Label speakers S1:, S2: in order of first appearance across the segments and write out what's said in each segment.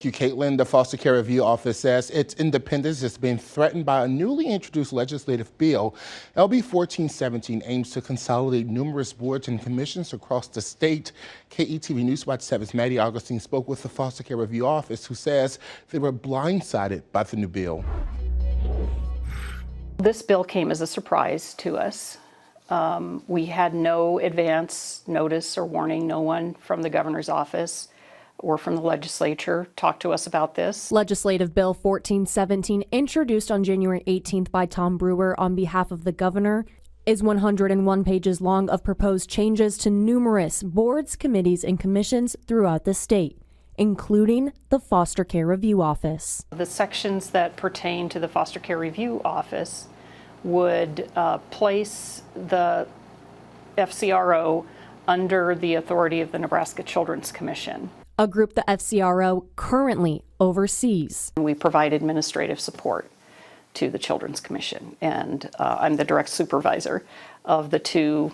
S1: Thank you, Caitlin. The Foster Care Review Office says its independence is being threatened by a newly introduced legislative bill. LB 1417 aims to consolidate numerous boards and commissions across the state. KETV News Watch 7's Maddie Augustine spoke with the Foster Care Review Office, who says they were blindsided by the new bill.
S2: This bill came as a surprise to us. We had no advance notice or warning. No one from the governor's office or from the legislature talked to us about this.
S3: Legislative Bill 1417, introduced on January 18th by Tom Brewer on behalf of the governor, is 101 pages long of proposed changes to numerous boards, committees, and commissions throughout the state, including the Foster Care Review Office.
S2: The sections that pertain to the Foster Care Review Office would place the FCRO under the authority of the Nebraska Children's Commission,
S3: a group the FCRO currently oversees.
S2: We provide administrative support to the Children's Commission, and I'm the direct supervisor of the two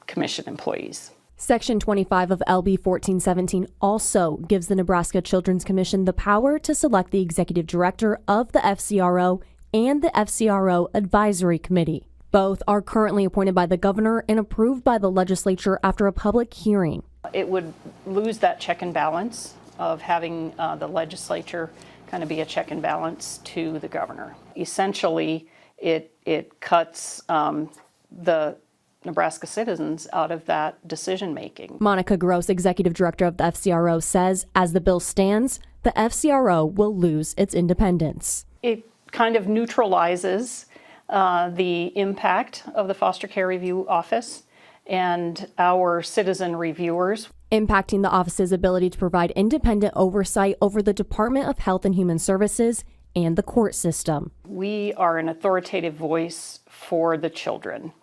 S2: commission employees.
S3: Section 25 of LB 1417 also gives the Nebraska Children's Commission the power to select the executive director of the FCRO and the FCRO Advisory Committee. Both are currently appointed by the governor and approved by the legislature after a public hearing.
S2: It would lose that check and balance of having the legislature kind of be a check and balance to the governor. Essentially, it cuts the Nebraska citizens out of that decision making.
S3: Monica Gross, executive director of the FCRO, says as the bill stands, the FCRO will lose its independence.
S2: It kind of neutralizes the impact of the Foster Care Review Office and our citizen reviewers,
S3: impacting the office's ability to provide independent oversight over the Department of Health and Human Services and the court system.
S2: We are an authoritative voice for the children,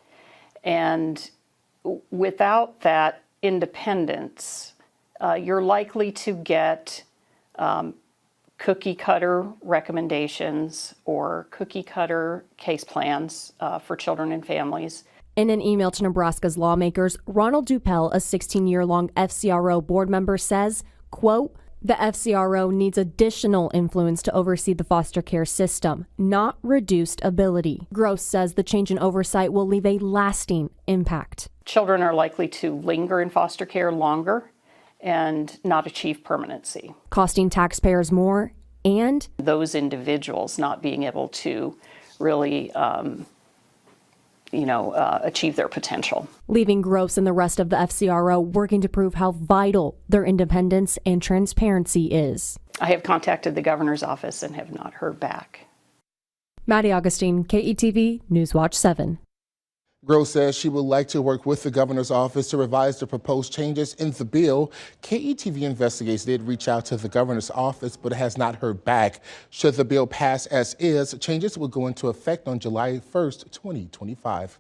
S2: and without that independence, you're likely to get cookie cutter recommendations or cookie cutter case plans for children and families.
S3: In an email to Nebraska's lawmakers, Ronald Dupel, a 16-year-long FCRO board member, says, quote, the FCRO needs additional influence to oversee the foster care system, not reduced ability. Gross says the change in oversight will leave a lasting impact.
S2: Children are likely to linger in foster care longer and not achieve permanency,
S3: costing taxpayers more and
S2: those individuals not being able to really achieve their potential.
S3: Leaving Gross and the rest of the FCRO working to prove how vital their independence and transparency is.
S2: I have contacted the governor's office and have not heard back.
S3: Maddie Augustine, KETV News Watch 7.
S1: Gross says she would like to work with the governor's office to revise the proposed changes in the bill. KETV investigators did reach out to the governor's office, but has not heard back. Should the bill pass as is, changes will go into effect on July 1st, 2025.